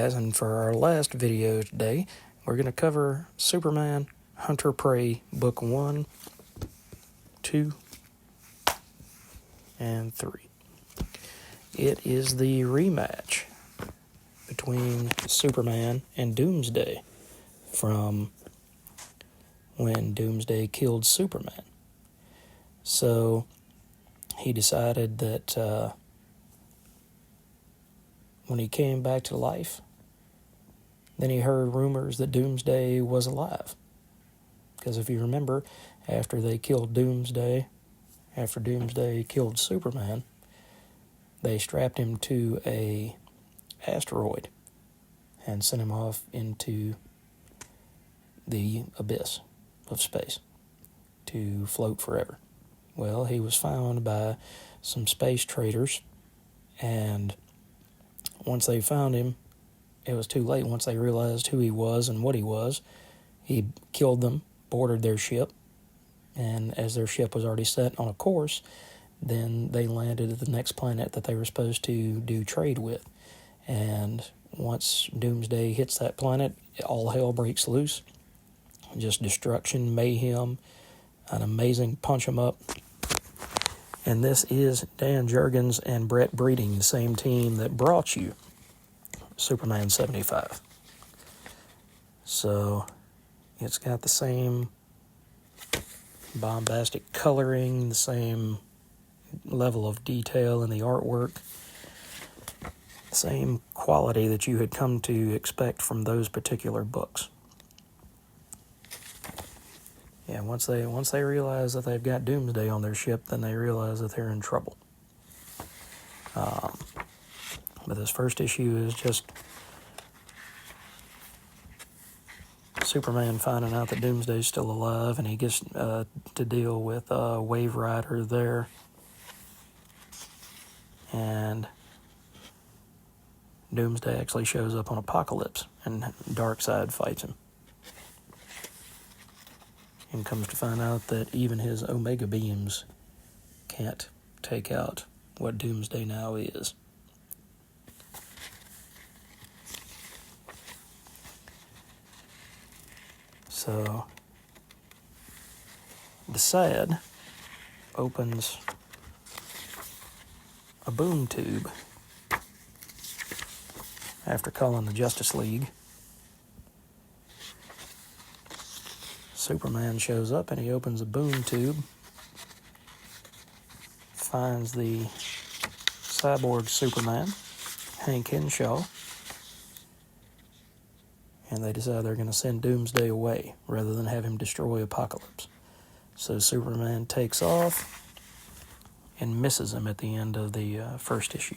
And for our last video today, we're going to cover Superman Hunter Prey Book 1, 2, and 3. It is the rematch between Superman and Doomsday from when Doomsday killed Superman. So he decided that when he came back to life, then he heard rumors that Doomsday was alive. Because if you remember, after Doomsday killed Superman, they strapped him to a asteroid and sent him off into the abyss of space to float forever. Well, he was found by some space traders, and once they found him, it was too late. Once they realized who he was and what he was, he killed them, boarded their ship, and as their ship was already set on a course, then they landed at the next planet that they were supposed to do trade with. And once Doomsday hits that planet, all hell breaks loose. Just destruction, mayhem, an amazing punch 'em up. And this is Dan Jurgens and Brett Breeding, the same team that brought you Superman 75. So it's got the same bombastic coloring, the same level of detail in the artwork, same quality that you had come to expect from those particular books. Yeah, once they realize that they've got Doomsday on their ship, then they realize that they're in trouble. But this first issue is just Superman finding out that Doomsday's still alive, and he gets to deal with Wave Rider there. And Doomsday actually shows up on Apocalypse, and Darkseid fights him. And comes to find out that even his Omega beams can't take out what Doomsday now is. So, the Sad opens a boom tube after calling the Justice League. Superman shows up and he opens a boom tube, finds the cyborg Superman, Hank Henshaw, and they decide they're going to send Doomsday away rather than have him destroy Apocalypse. So Superman takes off and misses him at the end of the first issue.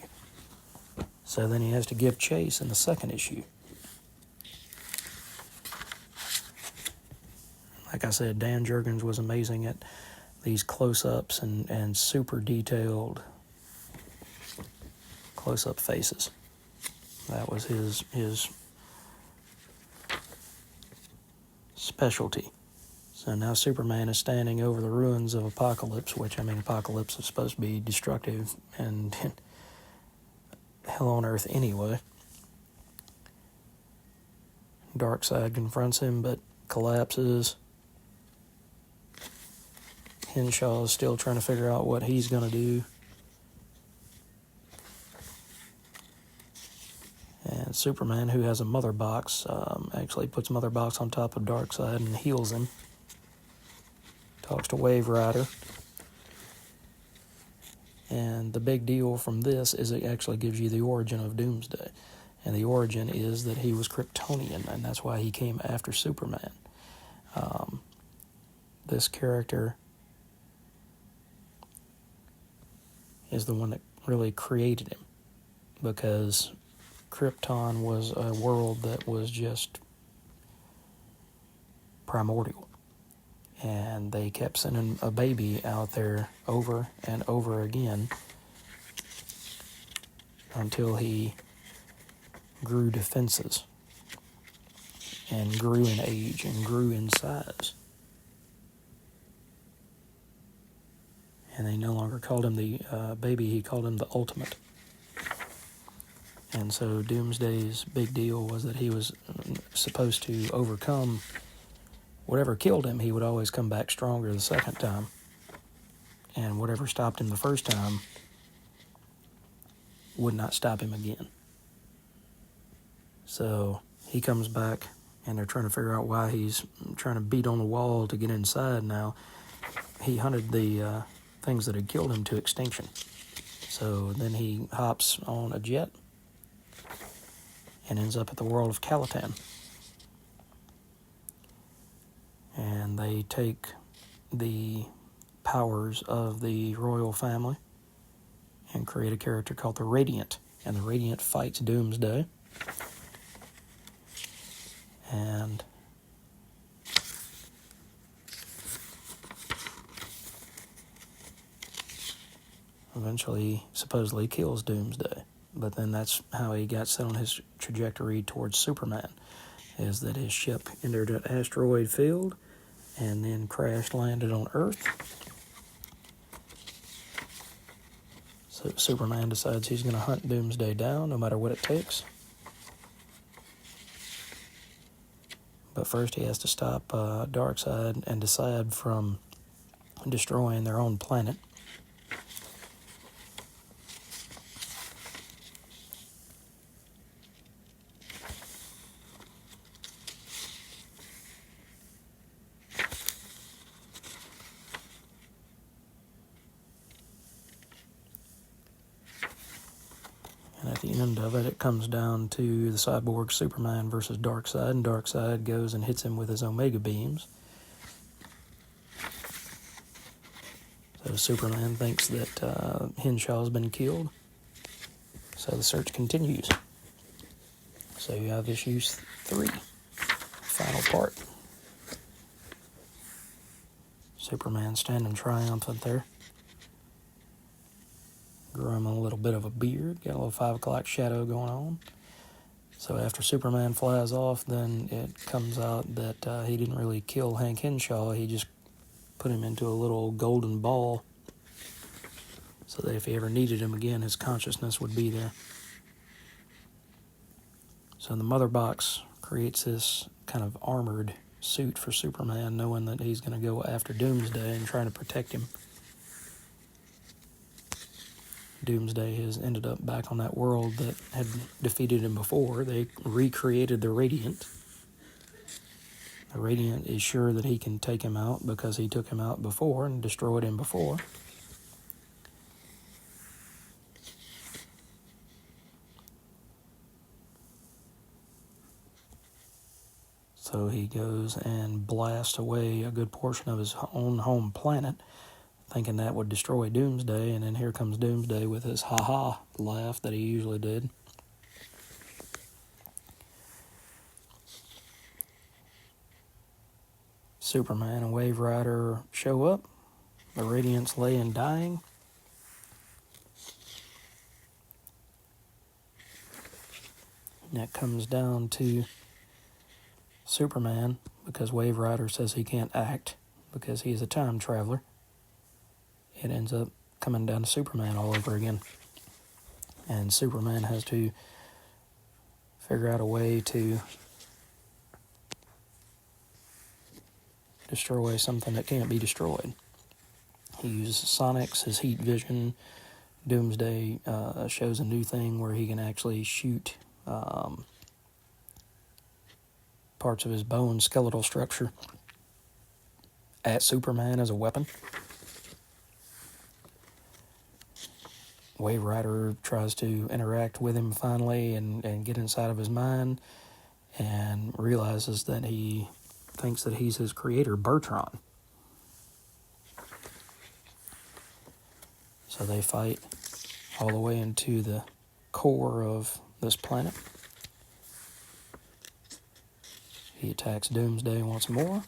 So then he has to give chase in the second issue. Like I said, Dan Jurgens was amazing at these close-ups and super detailed close-up faces. That was his specialty. So now Superman is standing over the ruins of Apocalypse, which, Apocalypse is supposed to be destructive and hell on earth anyway. Darkseid confronts him, but collapses. Henshaw is still trying to figure out what he's going to do. And Superman, who has a mother box, actually puts Mother Box on top of Darkseid and heals him. Talks to Wave Rider. And the big deal from this is it actually gives you the origin of Doomsday. And the origin is that he was Kryptonian, and that's why he came after Superman. This character is the one that really created him, because Krypton was a world that was just primordial, and they kept sending a baby out there over and over again until he grew defenses and grew in age and grew in size. And they no longer called him the baby, he called him the Ultimate. And so Doomsday's big deal was that he was supposed to overcome whatever killed him. He would always come back stronger the second time. And whatever stopped him the first time would not stop him again. So he comes back, and they're trying to figure out why he's trying to beat on the wall to get inside now. He hunted the things that had killed him to extinction. So then he hops on a jet and ends up at the world of Caladan. And they take the powers of the royal family and create a character called the Radiant. And the Radiant fights Doomsday. And eventually supposedly kills Doomsday. But then that's how he got set on his trajectory towards Superman, is that his ship entered an asteroid field and then landed on Earth. So Superman decides he's going to hunt Doomsday down no matter what it takes. But first he has to stop Darkseid and Decide from destroying their own planet. And at the end of it, it comes down to the cyborg Superman versus Darkseid, and Darkseid goes and hits him with his Omega beams. So Superman thinks that Henshaw's been killed, so the search continues. So you have issue 3, final part. Superman standing triumphant there. Grew him a little bit of a beard, got a little 5 o'clock shadow going on. So after Superman flies off, then it comes out that he didn't really kill Hank Henshaw, he just put him into a little golden ball so that if he ever needed him again, his consciousness would be there. So the Mother Box creates this kind of armored suit for Superman, knowing that he's going to go after Doomsday and try to protect him. Doomsday has ended up back on that world that had defeated him before. They recreated the Radiant. The Radiant is sure that he can take him out because he took him out before and destroyed him before. So he goes and blasts away a good portion of his own home planet, thinking that would destroy Doomsday, and then here comes Doomsday with his ha-ha laugh that he usually did. Superman and Wave Rider show up. The Radiant's laying dying. And that comes down to Superman, because Wave Rider says he can't act because he's a time traveler. It ends up coming down to Superman all over again. And Superman has to figure out a way to destroy something that can't be destroyed. He uses Sonics, his heat vision. Doomsday shows a new thing where he can actually shoot parts of his bone skeletal structure at Superman as a weapon. Wave Rider tries to interact with him finally and get inside of his mind, and realizes that he thinks that he's his creator, Bertron. So they fight all the way into the core of this planet. He attacks Doomsday once more.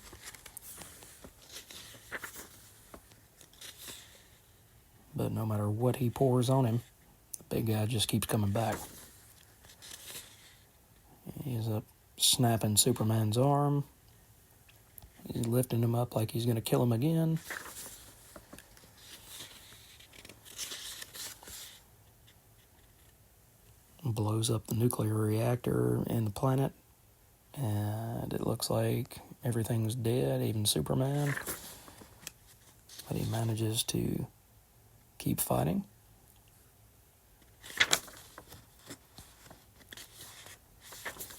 But no matter what he pours on him, the big guy just keeps coming back. He ends up snapping Superman's arm. He's lifting him up like he's going to kill him again. blows up the nuclear reactor in the planet, and it looks like everything's dead, even Superman. But he manages to keep fighting.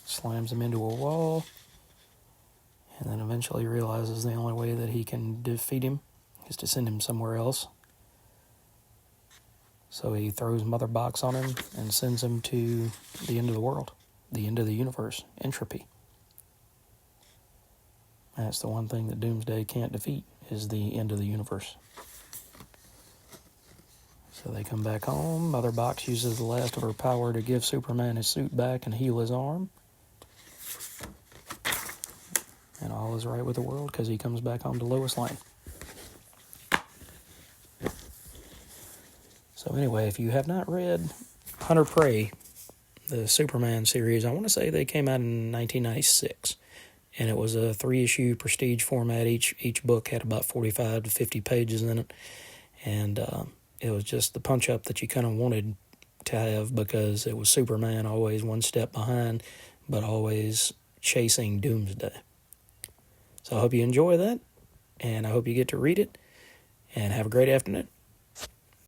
Slams him into a wall, and then eventually realizes the only way that he can defeat him is to send him somewhere else. So he throws Mother Box on him and sends him to the end of the world, the end of the universe, entropy. That's the one thing that Doomsday can't defeat, is the end of the universe. So they come back home. Mother Box uses the last of her power to give Superman his suit back and heal his arm. And all is right with the world because he comes back home to Lois Lane. So anyway, if you have not read Hunter Prey, the Superman series, I want to say they came out in 1996. And it was a 3-issue prestige format. Each book had about 45 to 50 pages in it. And it was just the punch-up that you kind of wanted to have, because it was Superman always one step behind, but always chasing Doomsday. So I hope you enjoy that, and I hope you get to read it, and have a great afternoon.